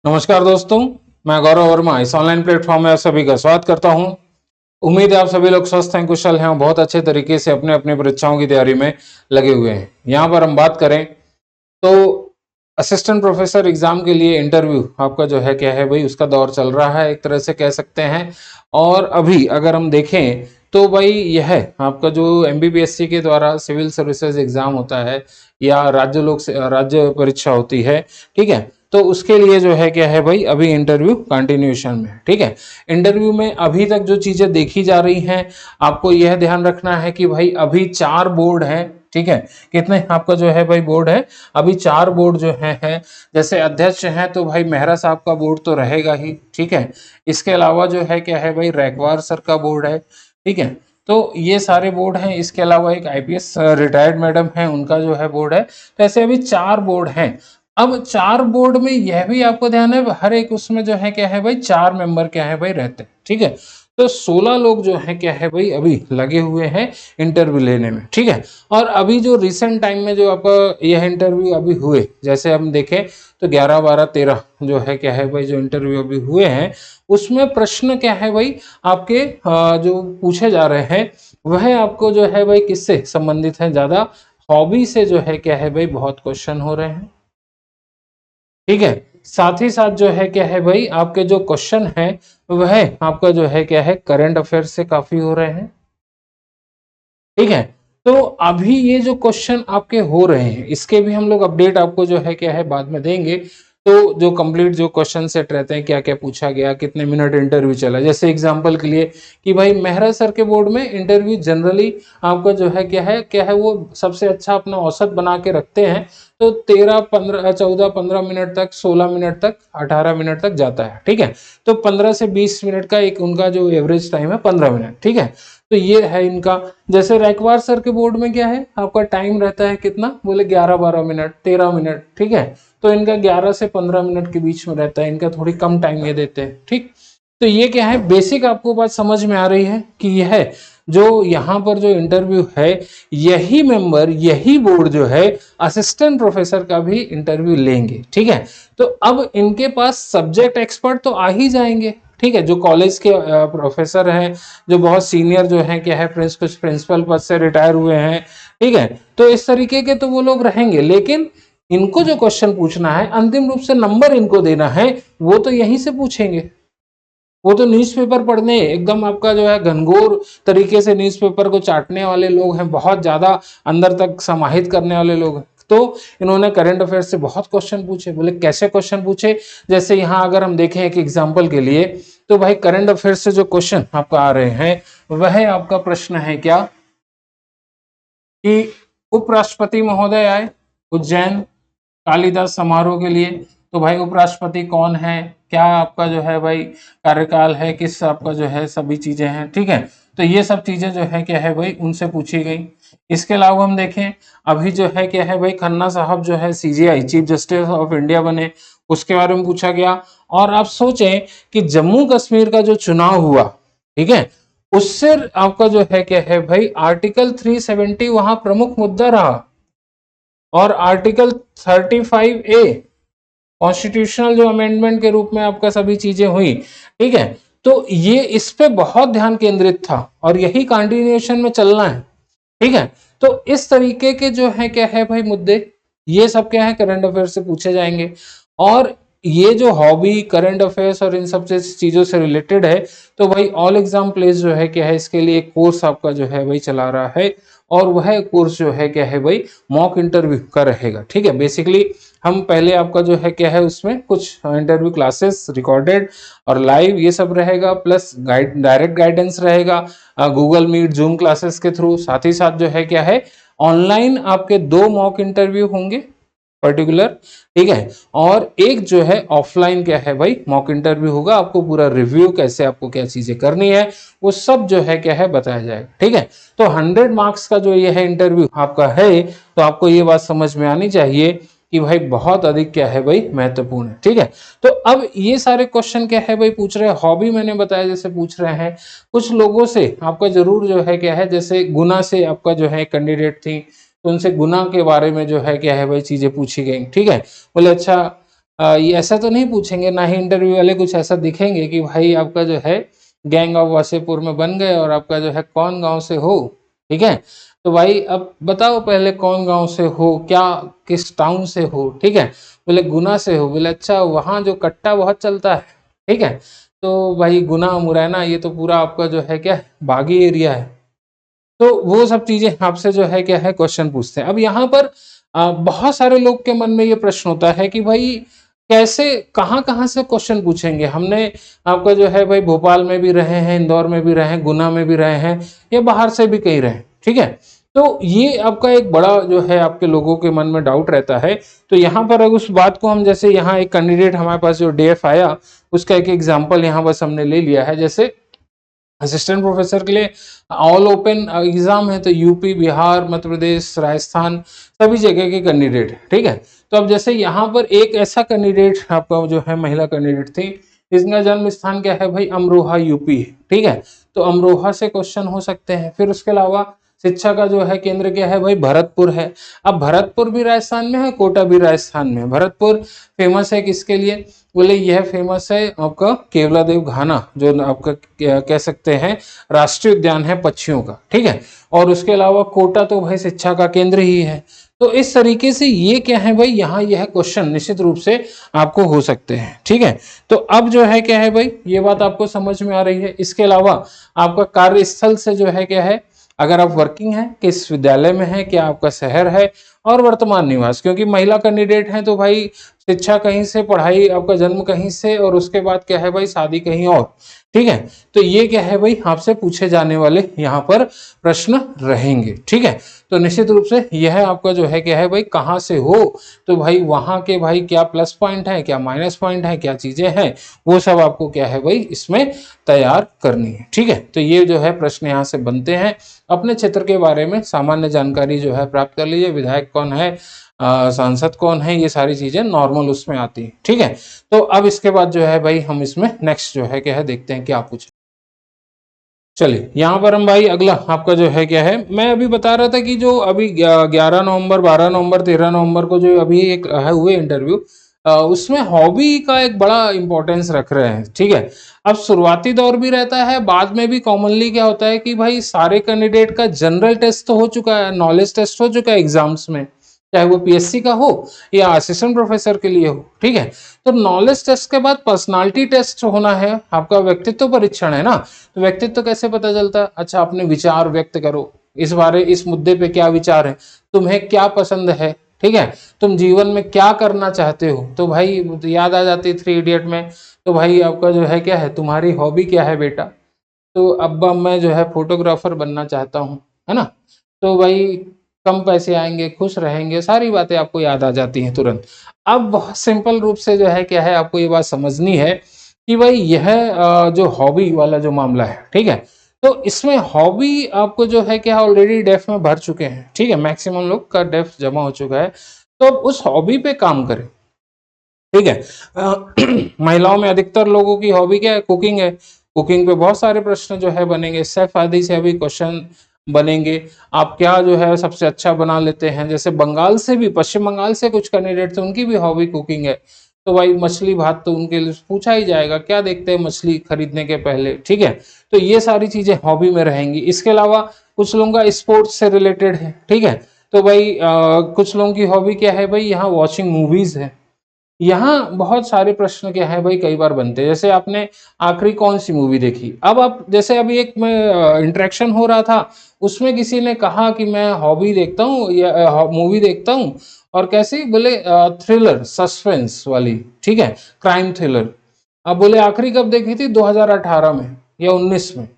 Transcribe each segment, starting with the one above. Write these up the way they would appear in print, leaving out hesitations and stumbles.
नमस्कार दोस्तों, मैं गौरव वर्मा इस ऑनलाइन प्लेटफॉर्म में आप सभी का स्वागत करता हूं। उम्मीद है आप सभी लोग स्वस्थ हैं, कुशल हैं और बहुत अच्छे तरीके से अपने अपनी परीक्षाओं की तैयारी में लगे हुए हैं। यहाँ पर हम बात करें तो असिस्टेंट प्रोफेसर एग्जाम के लिए इंटरव्यू आपका जो है क्या है भाई, उसका दौर चल रहा है एक तरह से कह सकते हैं। और अभी अगर हम देखें तो भाई यह आपका जो एमबीबीएससी के द्वारा सिविल सर्विसेज एग्जाम होता है या राज्य परीक्षा होती है, ठीक है, तो उसके लिए जो है क्या है भाई, अभी इंटरव्यू कंटिन्यूएशन में, ठीक है। इंटरव्यू में अभी तक जो चीजें देखी जा रही हैं, आपको यह ध्यान रखना है कि भाई अभी 4 बोर्ड हैं, ठीक है। कितने आपका जो है भाई बोर्ड है, अभी 4 बोर्ड जो है। जैसे अध्यक्ष हैं तो भाई मेहरा साहब का बोर्ड तो रहेगा ही, ठीक है। इसके अलावा जो है क्या है भाई, रैकवार सर का बोर्ड है, ठीक है। तो ये सारे बोर्ड हैं। इसके अलावा एक आईपीएस रिटायर्ड मैडम है, उनका जो है बोर्ड है। तो ऐसे अभी 4 बोर्ड हैं। अब 4 बोर्ड में यह भी आपको ध्यान है, हर एक उसमें जो है क्या है भाई, 4 मेंबर क्या है भाई रहते हैं, ठीक है। तो 16 लोग जो है क्या है भाई अभी लगे हुए हैं इंटरव्यू लेने में, ठीक है। और अभी जो रिसेंट टाइम में जो आपका यह इंटरव्यू अभी हुए, जैसे हम देखें तो 11, 12, 13 जो है क्या है भाई, जो इंटरव्यू अभी हुए हैं उसमें प्रश्न क्या है भाई आपके जो पूछे जा रहे हैं वह आपको जो है भाई किससे संबंधित है, ज्यादा हॉबी से जो है क्या है भाई बहुत क्वेश्चन हो रहे हैं, ठीक है। साथ ही साथ जो है क्या है भाई, आपके जो क्वेश्चन है वह आपका जो है क्या है करंट अफेयर से काफी हो रहे हैं, ठीक है। तो अभी ये जो क्वेश्चन आपके हो रहे हैं इसके भी हम लोग अपडेट आपको जो है क्या है बाद में देंगे। तो जो कंप्लीट जो क्वेश्चन सेट रहते हैं, क्या क्या पूछा गया, कितने मिनट इंटरव्यू चला, जैसे एग्जांपल के लिए कि भाई मेहरा सर के बोर्ड में इंटरव्यू जनरली आपका जो है क्या है वो सबसे अच्छा अपना औसत बना के रखते हैं। तो 13, 15, 14, 15 मिनट तक, 16 मिनट तक, 18 मिनट तक जाता है, ठीक है। तो 15 से 20 मिनट का एक उनका जो एवरेज टाइम है 15 मिनट, ठीक है। तो ये है इनका। जैसे रैकवार सर के बोर्ड में क्या है, आपका टाइम रहता है कितना, बोले 11, 12 मिनट, 13 मिनट, ठीक है। तो इनका 11 से 15 मिनट के बीच में रहता है, इनका थोड़ी कम टाइम ये देते हैं, ठीक। तो ये क्या है, बेसिक आपको बात समझ में आ रही है कि यह जो यहाँ पर जो इंटरव्यू है, यही मेंबर, यही बोर्ड जो है असिस्टेंट प्रोफेसर का भी इंटरव्यू लेंगे, ठीक है। तो अब इनके पास सब्जेक्ट एक्सपर्ट तो आ ही जाएंगे, ठीक है, जो कॉलेज के प्रोफेसर हैं, जो बहुत सीनियर जो हैं क्या है, प्रिंसिपल पद से रिटायर हुए हैं, ठीक है। तो इस तरीके के तो वो लोग रहेंगे, लेकिन इनको जो क्वेश्चन पूछना है, अंतिम रूप से नंबर इनको देना है, वो तो यहीं से पूछेंगे। वो तो न्यूज़पेपर पढ़ने एकदम आपका जो है घनघोर तरीके से न्यूज़पेपर को चाटने वाले लोग हैं, बहुत ज्यादा अंदर तक समाहित करने वाले लोग हैं। तो इन्होंने करंट अफेयर से बहुत क्वेश्चन पूछे। बोले कैसे क्वेश्चन पूछे, जैसे यहाँ अगर हम देखें एक एग्जाम्पल के लिए, तो भाई करंट अफेयर से जो क्वेश्चन आपका आ रहे हैं वह आपका प्रश्न है क्या कि उपराष्ट्रपति महोदय आए उज्जैन कालिदास समारोह के लिए। तो भाई उपराष्ट्रपति कौन है, क्या आपका जो है भाई कार्यकाल है, किस आपका जो है सभी चीजें हैं, ठीक है। तो ये सब चीजें जो है क्या है भाई उनसे पूछी गई। इसके अलावा हम देखें, अभी जो है क्या है भाई खन्ना साहब जो है CJI chief justice of India बने, उसके बारे में पूछा गया। और आप सोचें कि जम्मू कश्मीर का जो चुनाव हुआ, ठीक है, उससे आपका जो है क्या है भाई आर्टिकल 370 वहां प्रमुख मुद्दा रहा। और आर्टिकल 35A कॉन्स्टिट्यूशनल जो अमेंडमेंट के रूप में आपका सभी चीजें हुई, ठीक है। तो ये इस पे बहुत ध्यान केंद्रित था और यही कंटिन्यूएशन में चलना है, ठीक है। तो इस तरीके के जो है क्या है भाई मुद्दे, ये सब क्या है करंट अफेयर से पूछे जाएंगे। और ये जो हॉबी करंट अफेयर्स और इन सब चीजों से रिलेटेड है, तो भाई ऑल एग्जाम प्लेस जो है क्या है इसके लिए एक कोर्स आपका जो है भाई चला रहा है। और वह कोर्स जो है क्या है भाई मॉक इंटरव्यू का रहेगा, ठीक है। बेसिकली हम पहले आपका जो है क्या है उसमें कुछ इंटरव्यू क्लासेस रिकॉर्डेड और लाइव ये सब रहेगा, प्लस डायरेक्ट गाइडेंस रहेगा गूगल मीट जूम क्लासेस के थ्रू। साथ ही साथ जो है क्या है ऑनलाइन आपके 2 मॉक इंटरव्यू होंगे पर्टिकुलर, ठीक है। और एक जो है ऑफलाइन क्या है भाई मॉक इंटरव्यू होगा, आपको पूरा रिव्यू कैसे आपको क्या चीजें करनी है वो सब जो है क्या है बताया जाएगा, ठीक है। तो 100 मार्क्स का जो ये है इंटरव्यू आपका है, तो आपको ये बात समझ में आनी चाहिए कि भाई बहुत अधिक क्या है भाई महत्वपूर्ण है, ठीक है। तो अब ये सारे क्वेश्चन क्या है भाई पूछ रहे हैं, हॉबी मैंने बताया जैसे पूछ रहे हैं। कुछ लोगों से आपका जरूर जो है क्या है, जैसे गुना से आपका जो है कैंडिडेट थी, तो उनसे गुना के बारे में जो है क्या है भाई चीजें पूछी गई, ठीक है। बोले अच्छा ये ऐसा तो नहीं पूछेंगे, ना ही इंटरव्यू वाले कुछ ऐसा दिखेंगे कि भाई आपका जो है गैंग ऑफ वासेपुर में बन गए और आपका जो है कौन गांव से हो, ठीक है। तो भाई अब बताओ पहले कौन गांव से हो, क्या किस टाउन से हो, ठीक है। बोले गुना से हो, बोले अच्छा वहाँ जो कट्टा बहुत चलता है, ठीक है। तो भाई गुना मुरैना ये तो पूरा आपका जो है क्या बागी एरिया है। तो वो सब चीजें आपसे जो है क्या है क्वेश्चन पूछते हैं। अब यहाँ पर बहुत सारे लोग के मन में ये प्रश्न होता है कि भाई कैसे कहाँ कहाँ से क्वेश्चन पूछेंगे। हमने आपका जो है भाई भोपाल में भी रहे हैं, इंदौर में भी रहे हैं, गुना में भी रहे हैं, या बाहर से भी कहीं रहे, ठीक है। तो ये आपका एक बड़ा जो है आपके लोगों के मन में डाउट रहता है। तो यहाँ पर अगर उस बात को हम, जैसे यहाँ एक कैंडिडेट हमारे पास जो डीएफ आया उसका एक एग्जाम्पल यहाँ बस हमने ले लिया है। जैसे असिस्टेंट प्रोफेसर के लिए ऑल ओपन एग्जाम है, तो यूपी, बिहार, मध्य प्रदेश, राजस्थान सभी जगह के कैंडिडेट, ठीक है। तो अब जैसे यहाँ पर एक ऐसा कैंडिडेट आपका जो है महिला कैंडिडेट थी, इसका जन्म स्थान क्या है भाई, अमरोहा यूपी है, ठीक है। तो अमरोहा से क्वेश्चन हो सकते हैं। फिर उसके अलावा शिक्षा का जो है केंद्र क्या है भाई, भरतपुर है। अब भरतपुर भी राजस्थान में है, कोटा भी राजस्थान में है। भरतपुर फेमस है किसके लिए, बोले यह फेमस है आपका केवलादेव घाना, जो आपका कह सकते हैं राष्ट्रीय उद्यान है पक्षियों का, ठीक है। और उसके अलावा कोटा तो भाई शिक्षा का केंद्र ही है। तो इस तरीके से ये क्या है भाई, यहाँ यह क्वेश्चन निश्चित रूप से आपको हो सकते हैं, ठीक है। तो अब जो है क्या है भाई, ये बात आपको समझ में आ रही है। इसके अलावा आपका कार्यस्थल से जो है क्या है, अगर आप वर्किंग हैं, किस विद्यालय में है, क्या आपका शहर है, और वर्तमान निवास, क्योंकि महिला कैंडिडेट हैं तो भाई शिक्षा कहीं से, पढ़ाई आपका जन्म कहीं से, और उसके बाद क्या है भाई शादी कहीं और, ठीक है। तो ये क्या है भाई आपसे पूछे जाने वाले यहाँ पर प्रश्न रहेंगे, ठीक है। तो निश्चित रूप से यह आपका जो है क्या है भाई, कहाँ से हो, तो भाई वहाँ के भाई क्या प्लस पॉइंट है, क्या माइनस पॉइंट है, क्या चीजें हैं, वो सब आपको क्या है भाई इसमें तैयार करनी है, ठीक है। तो ये जो है प्रश्न यहाँ से बनते हैं। अपने क्षेत्र के बारे में सामान्य जानकारी जो है प्राप्त कर लीजिए, विधायक कौन है, सांसद कौन है, ये सारी चीजें नॉर्मल उसमें आती है, ठीक है। तो अब इसके बाद जो है भाई हम इसमें नेक्स्ट जो है क्या है देखते हैं क्या पूछे। चलिए यहाँ पर हम भाई अगला आपका जो है क्या है, मैं अभी बता रहा था कि जो अभी 11 नवंबर, 12 नवंबर, 13 नवंबर को जो अभी एक है हुए इंटरव्यू, उसमें हॉबी का एक बड़ा इंपॉर्टेंस रख रहे हैं, ठीक है। अब शुरुआती दौर भी रहता है, बाद में भी कॉमनली क्या होता है कि भाई सारे कैंडिडेट का जनरल टेस्ट तो हो चुका है, नॉलेज टेस्ट हो चुका है एग्जाम्स में, चाहे वो पीएससी का हो या असिस्टेंट प्रोफेसर के लिए हो, ठीक है। तो नॉलेज टेस्ट के बाद पर्सनालिटी टेस्ट होना है, आपका व्यक्तित्व परीक्षण है ना। तो व्यक्तित्व कैसे पता चलता है, अच्छा अपने विचार व्यक्त करो, इस मुद्दे पे क्या विचार है, तुम्हें क्या पसंद है, ठीक है, तुम जीवन में क्या करना चाहते हो। तो भाई याद आ जाती 3 इडियट में, तो भाई आपका जो है क्या है, तुम्हारी हॉबी क्या है बेटा, तो अब्बा मैं जो है फोटोग्राफर बनना चाहता हूँ, है ना। तो भाई कम पैसे आएंगे, खुश रहेंगे, सारी बातें आपको याद आ जाती हैं तुरंत। अब बहुत सिंपल रूप से जो है क्या है आपको ये बात समझनी है कि भाई यह जो हॉबी वाला जो मामला है, ठीक है। तो इसमें हॉबी आपको जो है क्या ऑलरेडी डेफ में भर चुके हैं, ठीक है, मैक्सिमम लोग का डेफ जमा हो चुका है। तो अब उस हॉबी पे काम करें, ठीक है। महिलाओं में अधिकतर लोगों की हॉबी क्या है, कुकिंग है। कुकिंग पे बहुत सारे प्रश्न जो है बनेंगे, शेफ आदि से अभी क्वेश्चन बनेंगे। आप क्या जो है सबसे अच्छा बना लेते हैं, जैसे बंगाल से भी, पश्चिम बंगाल से कुछ कैंडिडेट थे, उनकी भी हॉबी कुकिंग है। तो भाई मछली भात तो उनके लिए पूछा ही जाएगा, क्या देखते हैं मछली खरीदने के पहले, ठीक है। तो ये सारी चीजें हॉबी में रहेंगी। इसके अलावा कुछ लोगों का स्पोर्ट्स से रिलेटेड है, ठीक है। तो भाई कुछ लोगों की हॉबी क्या है भाई, यहाँ वॉचिंग मूवीज है। यहाँ बहुत सारे प्रश्न क्या है भाई कई बार बनते हैं, जैसे आपने आखिरी कौन सी मूवी देखी। अब आप जैसे अभी एक में इंटरेक्शन हो रहा था, उसमें किसी ने कहा कि मैं हॉबी देखता हूँ या मूवी देखता हूँ, और कैसी बोले थ्रिलर सस्पेंस वाली, ठीक है, क्राइम थ्रिलर। अब बोले आखिरी कब देखी थी, 2018 में या 19 में।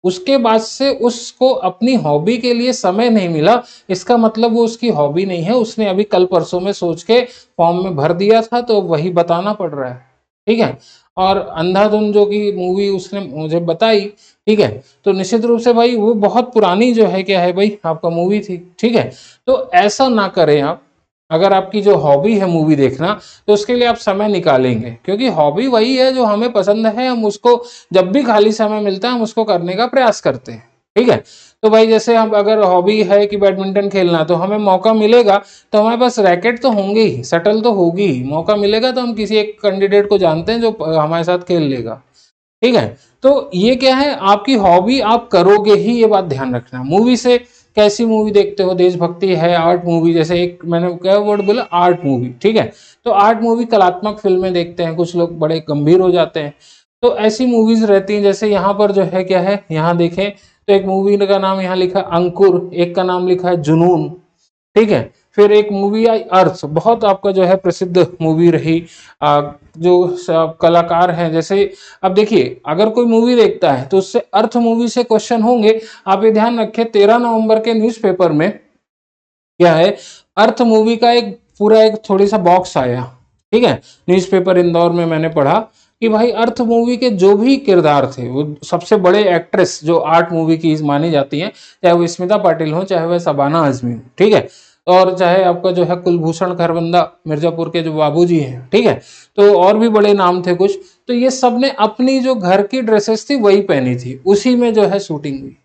उसके बाद से उसको अपनी हॉबी के लिए समय नहीं मिला, इसका मतलब वो उसकी हॉबी नहीं है, उसने अभी कल परसों में सोच के फॉर्म में भर दिया था, तो वही बताना पड़ रहा है, ठीक है। और अंधाधुन जो कि मूवी उसने मुझे बताई, ठीक है, तो निश्चित रूप से भाई वो बहुत पुरानी जो है क्या है भाई आपका मूवी थी, ठीक है। तो ऐसा ना करें आप। अगर आपकी जो हॉबी है मूवी देखना, तो उसके लिए आप समय निकालेंगे, क्योंकि हॉबी वही है जो हमें पसंद है, हम उसको जब भी खाली समय मिलता है हम उसको करने का प्रयास करते हैं, ठीक है। तो भाई जैसे हम अगर हॉबी है कि बैडमिंटन खेलना, तो हमें मौका मिलेगा तो हमारे पास रैकेट तो होंगे ही, शटल तो होगी ही, मौका मिलेगा तो हम किसी एक कैंडिडेट को जानते हैं जो हमारे साथ खेल लेगा। ठीक है। तो ये क्या है, आपकी हॉबी आप करोगे ही, ये बात ध्यान रखना। मूवी से कैसी मूवी देखते हो, देशभक्ति है, आर्ट मूवी, जैसे एक मैंने क्या वर्ड बोला, आर्ट मूवी, ठीक है। तो आर्ट मूवी कलात्मक फिल्में देखते हैं, कुछ लोग बड़े गंभीर हो जाते हैं, तो ऐसी मूवीज रहती हैं। जैसे यहाँ पर जो है क्या है, यहाँ देखें तो एक मूवी का नाम यहाँ लिखा अंकुर, एक का नाम लिखा है जुनून, ठीक है। फिर एक मूवी आई अर्थ, बहुत आपका जो है प्रसिद्ध मूवी रही। जो कलाकार हैं, जैसे अब देखिए अगर कोई मूवी देखता है तो उससे अर्थ मूवी से क्वेश्चन होंगे। आप ये ध्यान रखें, 13 नवंबर के न्यूज़पेपर में क्या है, अर्थ मूवी का एक पूरा एक थोड़ी सा बॉक्स आया, ठीक है। न्यूज़पेपर इंदौर में मैंने पढ़ा कि भाई अर्थ मूवी के जो भी किरदार थे, वो सबसे बड़े एक्ट्रेस जो आर्ट मूवी की मानी जाती हैं, चाहे वो स्मिता पाटिल हो, चाहे वह शबाना आजमी हो, ठीक है, और चाहे आपका जो है कुलभूषण खरबंदा मिर्जापुर के जो बाबूजी हैं, ठीक है। तो और भी बड़े नाम थे कुछ, तो ये सब ने अपनी जो घर की ड्रेसेस थी वही पहनी थी, उसी में जो है शूटिंग हुई।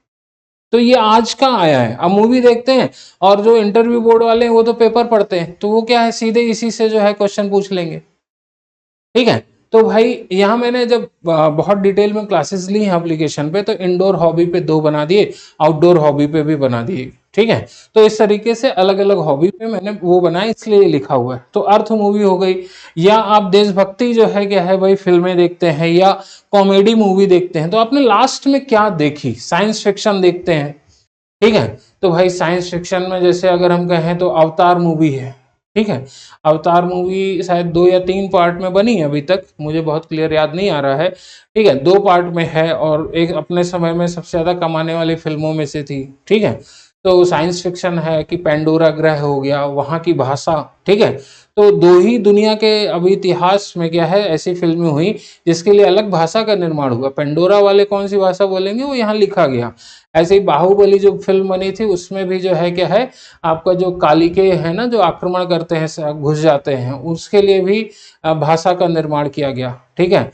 तो ये आज का आया है। अब मूवी देखते हैं और जो इंटरव्यू बोर्ड वाले हैं वो तो पेपर पढ़ते हैं, तो वो क्या है, सीधे इसी से जो है क्वेश्चन पूछ लेंगे, ठीक है। तो भाई यहाँ मैंने जब बहुत डिटेल में क्लासेस ली हैं एप्लीकेशन पे, तो इंडोर हॉबी पे 2 बना दिए, आउटडोर हॉबी पे भी बना दिए, ठीक है। तो इस तरीके से अलग अलग हॉबी पे मैंने वो बनाया, इसलिए लिखा हुआ है। तो अर्थ मूवी हो गई, या आप देशभक्ति जो है क्या है भाई फिल्में देखते हैं, या कॉमेडी मूवी देखते हैं, तो आपने लास्ट में क्या देखी, साइंस फिक्शन देखते हैं, ठीक है। तो भाई साइंस फिक्शन में जैसे अगर हम कहें तो अवतार मूवी है, ठीक है। अवतार मूवी शायद 2 या 3 पार्ट में बनी है, अभी तक मुझे बहुत क्लियर याद नहीं आ रहा है, ठीक है। 2 पार्ट में है और एक अपने समय में सबसे ज़्यादा कमाने वाली फिल्मों में से थी, ठीक है। तो साइंस फिक्शन है कि पेंडोरा ग्रह हो गया, वहाँ की भाषा, ठीक है। तो 2 ही दुनिया के अभी इतिहास में क्या है ऐसी फिल्में हुई जिसके लिए अलग भाषा का निर्माण हुआ। पेंडोरा वाले कौन सी भाषा बोलेंगे वो यहाँ लिखा गया। ऐसे ही बाहुबली जो फिल्म बनी थी उसमें भी जो है क्या है, आपका जो कालिके है ना, जो आक्रमण करते हैं, घुस जाते हैं, उसके लिए भी भाषा का निर्माण किया गया, ठीक है।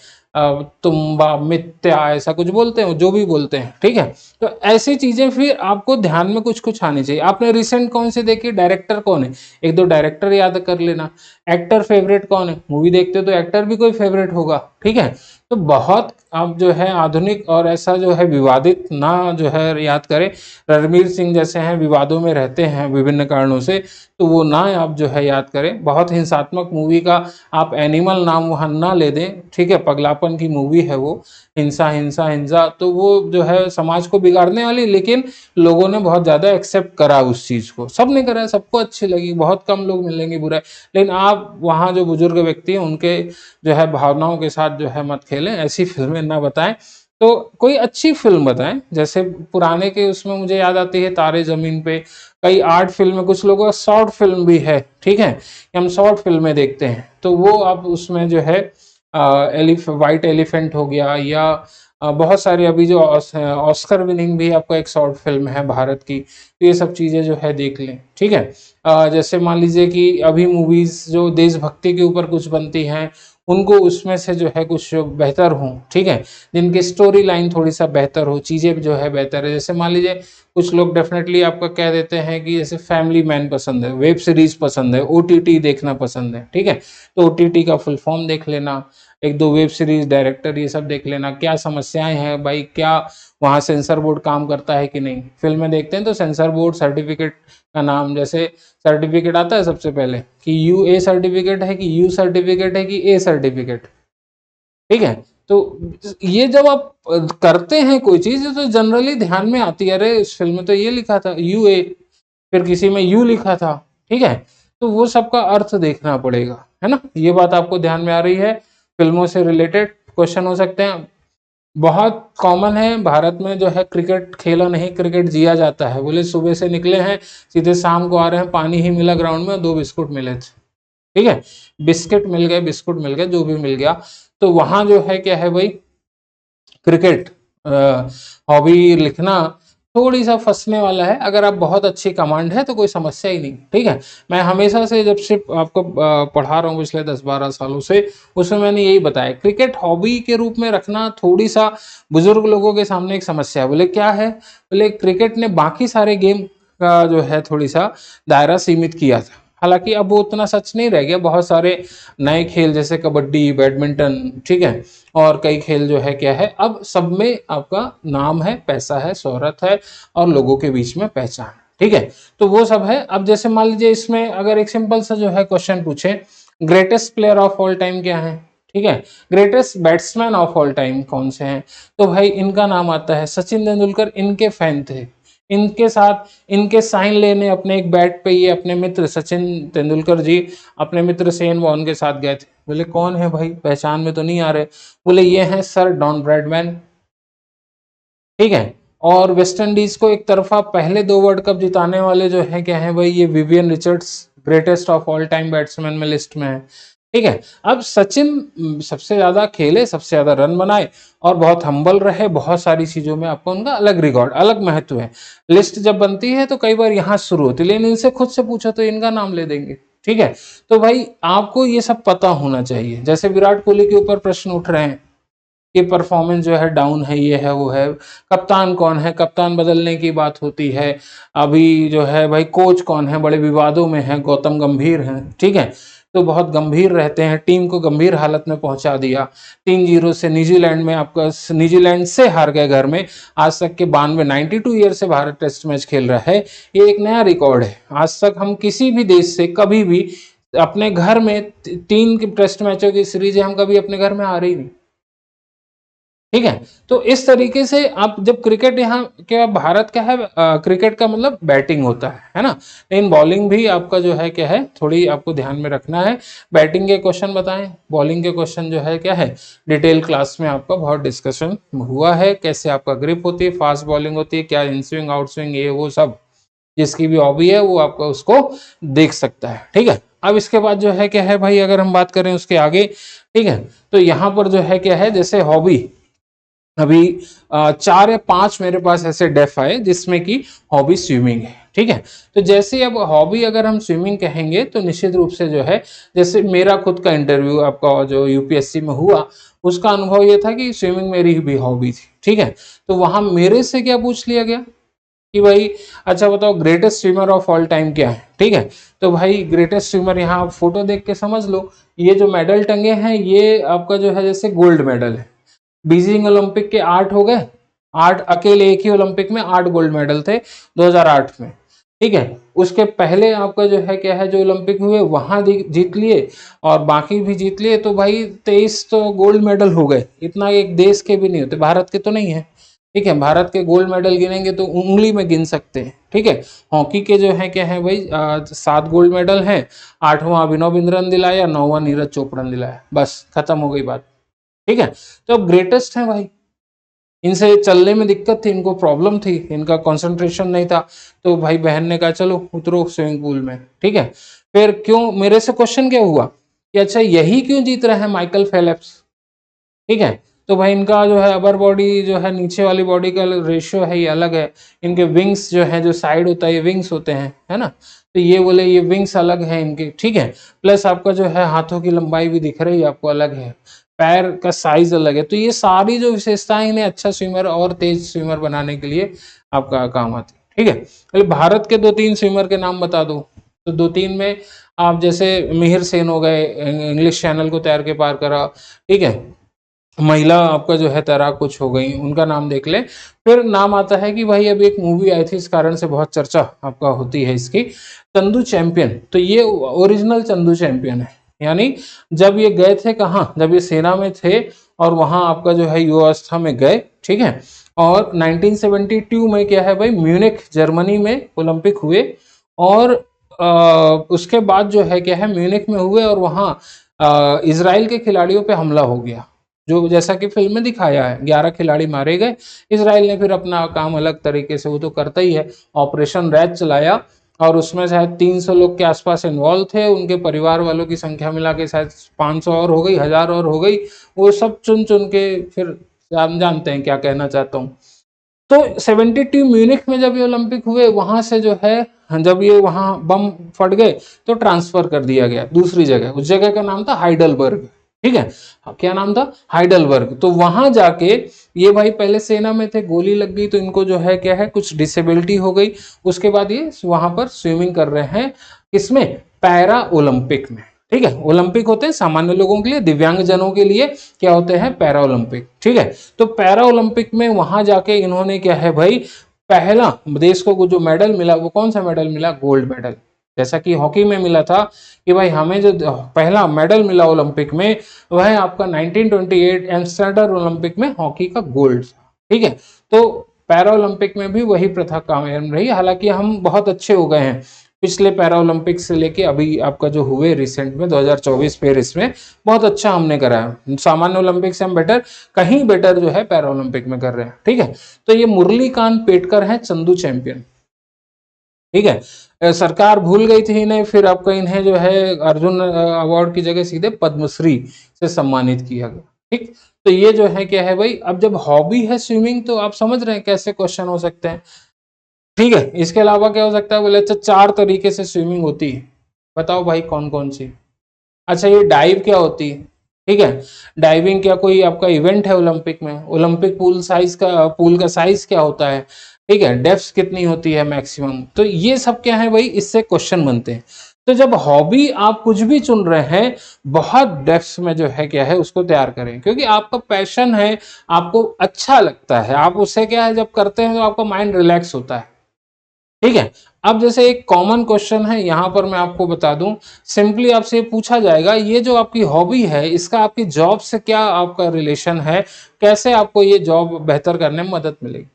तुम्बा मिथ्या ऐसा कुछ बोलते हैं, जो भी बोलते हैं, ठीक है। तो ऐसी चीजें फिर आपको ध्यान में कुछ कुछ आनी चाहिए। आपने रिसेंट कौन सी देखी, डायरेक्टर कौन है, एक दो डायरेक्टर याद कर लेना। एक्टर फेवरेट कौन है, मूवी देखते हो तो एक्टर भी कोई फेवरेट होगा, ठीक है। तो बहुत आप जो है आधुनिक और ऐसा जो है विवादित ना जो है याद करें। रणवीर सिंह जैसे हैं विवादों में रहते हैं विभिन्न कारणों से, तो वो ना आप जो है याद करें। बहुत हिंसात्मक मूवी का आप एनिमल नाम वहाँ ना ले दें, ठीक है। पगलापन की मूवी है वो, हिंसा हिंसा हिंसा, तो वो जो है समाज को बिगाड़ने वाली, लेकिन लोगों ने बहुत ज़्यादा एक्सेप्ट करा उस चीज़ को, सब ने करा, सबको अच्छी लगी, बहुत कम लोग मिलेंगे बुरा। लेकिन आप वहाँ जो बुजुर्ग व्यक्ति हैं उनके जो है भावनाओं के साथ जो है मत खेलें, ऐसी फिल्में ना बताएं। तो कोई अच्छी फिल्म बताएं, जैसे पुराने के उसमें मुझे याद आती है तारे जमीन पे, कई आर्ट फिल्म, कुछ लोगों का शॉर्ट फिल्म भी है, ठीक है। हम शॉर्ट फिल्में देखते हैं, तो वो आप उसमें जो है वाइट एलिफेंट हो गया, या बहुत सारी अभी जो ऑस्कर विनिंग भी आपका एक शॉर्ट फिल्म है भारत की, तो ये सब चीज़ें जो है देख लें, ठीक है। जैसे मान लीजिए कि अभी मूवीज़ जो देशभक्ति के ऊपर कुछ बनती हैं, उनको उसमें से जो है कुछ बेहतर हों, ठीक है। जिनकी स्टोरी लाइन थोड़ी सा बेहतर हो, चीज़ें जो है बेहतर है। जैसे मान लीजिए कुछ लोग डेफिनेटली आपका कह देते हैं कि जैसे फैमिली मैन पसंद है, वेब सीरीज पसंद है, ओटीटी देखना पसंद है, ठीक है। तो ओटीटी का फुल फॉर्म देख लेना, एक दो वेब सीरीज डायरेक्टर ये सब देख लेना, क्या समस्याएं हैं भाई, क्या वहाँ सेंसर बोर्ड काम करता है कि नहीं। फिल्में देखते हैं तो सेंसर बोर्ड सर्टिफिकेट का नाम, जैसे सर्टिफिकेट आता है सबसे पहले कि यू ए सर्टिफिकेट है कि यू सर्टिफिकेट है कि ए सर्टिफिकेट, ठीक है। तो ये जब आप करते हैं कोई चीज तो जनरली ध्यान में आती है, अरे इस फिल्म में तो ये लिखा था यू ए, फिर किसी में यू लिखा था, ठीक है। तो वो सबका अर्थ देखना पड़ेगा, है ना। ये बात आपको ध्यान में आ रही है। फिल्मों से रिलेटेड क्वेश्चन हो सकते हैं। बहुत कॉमन है भारत में जो है, क्रिकेट खेला नहीं क्रिकेट जिया जाता है। बोले सुबह से निकले हैं सीधे शाम को आ रहे हैं, पानी ही मिला ग्राउंड में, 2 बिस्कुट मिले थे, ठीक है। बिस्किट मिल गए, बिस्कुट मिल गए, जो भी मिल गया। तो वहां जो है क्या है भाई, क्रिकेट हॉबी लिखना थोड़ी सा फंसने वाला है। अगर आप बहुत अच्छी कमांड है तो कोई समस्या ही नहीं, ठीक है। मैं हमेशा से जब से आपको पढ़ा रहा हूँ पिछले 10-12 सालों से, उसमें मैंने यही बताया, क्रिकेट हॉबी के रूप में रखना थोड़ी सा बुजुर्ग लोगों के सामने एक समस्या है। बोले क्या है? बोले क्रिकेट ने बाकी सारे गेम का जो है थोड़ी सा दायरा सीमित किया था। हालांकि अब वो उतना सच नहीं रह गया, बहुत सारे नए खेल जैसे कबड्डी, बैडमिंटन, ठीक है, और कई खेल जो है क्या है, अब सब में आपका नाम है, पैसा है, शोहरत है और लोगों के बीच में पहचान, ठीक है। तो वो सब है। अब जैसे मान लीजिए इसमें अगर एक सिंपल सा जो है क्वेश्चन पूछे, greatest player of all time क्या है, ठीक है, greatest batsman of all time कौन से हैं, तो भाई इनका नाम आता है सचिन तेंदुलकर। इनके फैन थे, इनके साथ इनके साइन लेने अपने एक बैट पे ये अपने मित्र सचिन तेंदुलकर जी अपने मित्र शेन वॉर्न के साथ गए थे। बोले कौन है भाई, पहचान में तो नहीं आ रहे। बोले ये हैं सर डॉन ब्रैडमैन, ठीक है। और वेस्ट इंडीज को एक तरफा पहले 2 वर्ल्ड कप जिताने वाले जो है क्या है भाई, ये Vivian Richards, greatest of all time batsman में लिस्ट में है, ठीक है। अब सचिन सबसे ज्यादा खेले, सबसे ज्यादा रन बनाए और बहुत हम्बल रहे, बहुत सारी चीजों में आपको उनका अलग रिकॉर्ड, अलग महत्व है। लिस्ट जब बनती है तो कई बार यहाँ शुरू होती है, लेकिन इनसे खुद से पूछो तो इनका नाम ले देंगे, ठीक है। तो भाई आपको ये सब पता होना चाहिए। जैसे विराट कोहली के ऊपर प्रश्न उठ रहे हैं कि परफॉर्मेंस जो है डाउन है, ये है वो है, कप्तान कौन है, कप्तान बदलने की बात होती है, अभी जो है भाई कोच कौन है, बड़े विवादों में है, गौतम गंभीर हैं, ठीक है। तो बहुत गंभीर रहते हैं, टीम को गंभीर हालत में पहुंचा दिया। 3-0 से न्यूजीलैंड में आपका, न्यूजीलैंड से हार गए घर में। आज तक के 92 ईयर से भारत टेस्ट मैच खेल रहा है, ये एक नया रिकॉर्ड है। आज तक हम किसी भी देश से कभी भी अपने घर में 3 टेस्ट मैचों की सीरीज हम कभी अपने घर में हारे ही नहीं, ठीक है। तो इस तरीके से आप जब क्रिकेट यहाँ क्या, भारत क्या है, क्रिकेट का मतलब बैटिंग होता है ना, लेकिन बॉलिंग भी आपका जो है क्या है, थोड़ी आपको ध्यान में रखना है। बैटिंग के क्वेश्चन बताएं, बॉलिंग के क्वेश्चन जो है क्या है, डिटेल क्लास में आपका बहुत डिस्कशन हुआ है, कैसे आपका ग्रिप होती है, फास्ट बॉलिंग होती है क्या, इन स्विंग आउट स्विंग, ये वो सब। जिसकी भी हॉबी है वो आपका उसको देख सकता है, ठीक है। अब इसके बाद जो है क्या है भाई, अगर हम बात करें उसके आगे, ठीक है, तो यहाँ पर जो है क्या है, जैसे हॉबी अभी 4 या 5 मेरे पास ऐसे डेफ आए जिसमें कि हॉबी स्विमिंग है, ठीक है। तो जैसे अब हॉबी अगर हम स्विमिंग कहेंगे तो निश्चित रूप से जो है, जैसे मेरा खुद का इंटरव्यू आपका जो यूपीएससी में हुआ, उसका अनुभव ये था कि स्विमिंग मेरी भी हॉबी थी, ठीक है। तो वहां मेरे से क्या पूछ लिया गया कि भाई अच्छा बताओ greatest swimmer of all time क्या है, ठीक है। तो भाई ग्रेटेस्ट स्विमर, यहाँ आप फोटो देख के समझ लो, ये जो मेडल टंगे हैं ये आपका जो है जैसे गोल्ड मेडल है। बीजिंग ओलंपिक के 8 हो गए, 8 अकेले एक ही ओलंपिक में 8 गोल्ड मेडल थे 2008 में, ठीक है। उसके पहले आपका जो है क्या है, जो ओलंपिक हुए वहां जीत लिए और बाकी भी जीत लिए, तो भाई 23 तो गोल्ड मेडल हो गए। इतना एक देश के भी नहीं होते, भारत के तो नहीं है, ठीक है। भारत के गोल्ड मेडल गिनेंगे तो उंगली में गिन सकते हैं, ठीक है। हॉकी के जो है क्या है भाई, 7 गोल्ड मेडल हैं, 8वां अभिनव बिंद्रा ने दिलाया, 9वां नीरज चोपड़ा ने दिलाया, बस खत्म हो गई बात, ठीक है। तो अब ग्रेटेस्ट है भाई, इनसे चलने में दिक्कत थी, इनको प्रॉब्लम थी, इनका कंसंट्रेशन नहीं था, तो भाई बहन ने कहा चलो उतरो स्विमिंग पूल में, ठीक है। फिर क्यों, मेरे से क्वेश्चन क्या हुआ कि अच्छा यही क्यों जीत रहे हैं माइकल फेलेप्स, ठीक है। तो भाई इनका जो है अपर बॉडी जो है, नीचे वाली बॉडी का रेशियो है ये अलग है, इनके विंग्स जो है, जो साइड होता है ये विंग्स होते हैं, है ना। तो ये बोले ये विंग्स अलग है इनके, ठीक है। प्लस आपका जो है हाथों की लंबाई भी दिख रही है आपको अलग है, पैर का साइज अलग है। तो ये सारी जो विशेषताएं इन्हें अच्छा स्विमर और तेज स्विमर बनाने के लिए आपका काम आती है, ठीक है। तो भारत के 2-3 स्विमर के नाम बता दो, तो 2-3 में आप जैसे मिहिर सेन हो गए, इंग्लिश चैनल को तैर के पार करा, ठीक है। महिला आपका जो है तैराक कुछ हो गई, उनका नाम देख ले। फिर नाम आता है कि भाई अभी एक मूवी आई थी, इस कारण से बहुत चर्चा आपका होती है इसकी, चंदू चैंपियन। तो ये ओरिजिनल चंदू चैंपियन है, यानी जब ये गए थे कहाँ, जब ये सेना में थे और वहां आपका जो है युवावस्था में गए, ठीक है। और 1972 में क्या है भाई, म्यूनिख जर्मनी में ओलंपिक हुए और उसके बाद जो है क्या है, म्यूनिख में हुए और वहाँ इसराइल के खिलाड़ियों पे हमला हो गया, जो जैसा कि फिल्म में दिखाया है, 11 खिलाड़ी मारे गए। इसराइल ने फिर अपना काम अलग तरीके से, वो तो करता ही है, ऑपरेशन रैद चलाया और उसमें शायद 300 लोग के आसपास इन्वॉल्व थे, उनके परिवार वालों की संख्या मिला के शायद 500 और हो गई, 1000 और हो गई। वो सब चुन चुन के फिर, आप जानते हैं क्या कहना चाहता हूँ, तो 72 म्यूनिख में जब ये ओलंपिक हुए, वहां से जो है जब ये वहां बम फट गए तो ट्रांसफर कर दिया गया दूसरी जगह। उस जगह का नाम था हाइडलबर्ग, ठीक है, क्या नाम था, हाइडलबर्ग। तो वहां जाके ये भाई पहले सेना में थे, गोली लग गई तो इनको जो है क्या है कुछ डिसेबिलिटी हो गई। उसके बाद ये वहां पर स्विमिंग कर रहे हैं, किसमें, पैरा ओलंपिक में, ठीक है। ओलंपिक होते हैं सामान्य लोगों के लिए, दिव्यांग जनों के लिए क्या होते हैं, पैरा ओलंपिक, ठीक है। तो पैरा ओलंपिक में वहां जाके इन्होंने क्या है भाई, पहला देश को जो मेडल मिला वो कौन सा मेडल मिला, गोल्ड मेडल। जैसा कि हॉकी में मिला था कि भाई हमें जो पहला मेडल मिला ओलंपिक में वह आपका 1928 एम्स्टर्डम ओलंपिक में हॉकी का गोल्ड, ठीक है। तो पैरा ओलंपिक में भी वही प्रथा कायम रही। हालांकि हम बहुत अच्छे हो गए हैं पिछले पैरा ओलंपिक से लेके अभी आपका जो हुए रिसेंट में 2024 पेरिस में, बहुत अच्छा हमने करा है। सामान्य ओलंपिक से हम बेटर, कहीं बेटर जो है पैरा ओलंपिक में कर रहे हैं, ठीक है। तो ये मुरलीकांत पेटकर हैं चंदू चैंपियन, ठीक है। सरकार भूल गई थी इन्हें, फिर आपका इन्हें जो है अर्जुन अवार्ड की जगह सीधे पद्मश्री से सम्मानित किया गया, ठीक। तो ये जो है क्या है भाई, अब जब हॉबी है स्विमिंग तो आप समझ रहे हैं कैसे क्वेश्चन हो सकते हैं, ठीक है। इसके अलावा क्या हो सकता है, बोले अच्छा 4 तरीके से स्विमिंग होती है, बताओ भाई कौन कौन सी। अच्छा ये डाइव क्या होती है, ठीक है, डाइविंग क्या कोई आपका इवेंट है ओलंपिक में, ओलंपिक पूल का साइज क्या होता है, ठीक है, डेप्थ कितनी होती है मैक्सिमम। तो ये सब क्या है भाई, इससे क्वेश्चन बनते हैं। तो जब हॉबी आप कुछ भी चुन रहे हैं, बहुत डेप्थ में जो है क्या है उसको तैयार करें, क्योंकि आपका पैशन है, आपको अच्छा लगता है, आप उससे क्या है जब करते हैं तो आपका माइंड रिलैक्स होता है, ठीक है। अब जैसे एक कॉमन क्वेश्चन है यहां पर मैं आपको बता दूं, सिंपली आपसे पूछा जाएगा ये जो आपकी हॉबी है इसका आपकी जॉब से क्या आपका रिलेशन है, कैसे आपको ये जॉब बेहतर करने में मदद मिलेगी,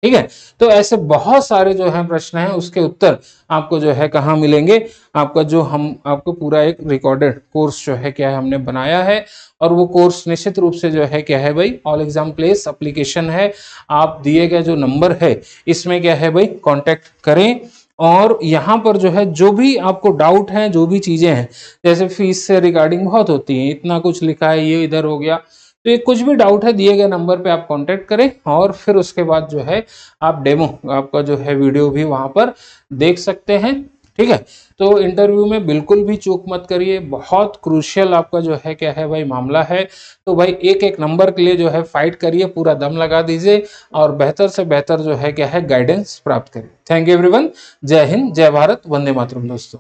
ठीक है। तो ऐसे बहुत सारे जो है प्रश्न हैं, उसके उत्तर आपको जो है कहाँ मिलेंगे, आपका जो हम आपको पूरा एक रिकॉर्डेड कोर्स जो है क्या है हमने बनाया है। और वो कोर्स निश्चित रूप से जो है क्या है भाई, ऑल एग्जाम प्लेस एप्लीकेशन है, आप दिए गए जो नंबर है इसमें क्या है भाई कांटेक्ट करें। और यहाँ पर जो है जो भी आपको डाउट है, जो भी चीजें हैं, जैसे फीस से रिगार्डिंग बहुत होती है, इतना कुछ लिखा है, ये इधर हो गया, तो ये कुछ भी डाउट है दिए गए नंबर पे आप कांटेक्ट करें। और फिर उसके बाद जो है आप डेमो आपका जो है वीडियो भी वहां पर देख सकते हैं, ठीक है। तो इंटरव्यू में बिल्कुल भी चूक मत करिए, बहुत क्रूशियल आपका जो है क्या है भाई मामला है। तो भाई एक एक नंबर के लिए जो है फाइट करिए, पूरा दम लगा दीजिए और बेहतर से बेहतर जो है क्या है गाइडेंस प्राप्त करिए। थैंक यू एवरीवन, जय हिंद, जय भारत, वंदे मातरम दोस्तों।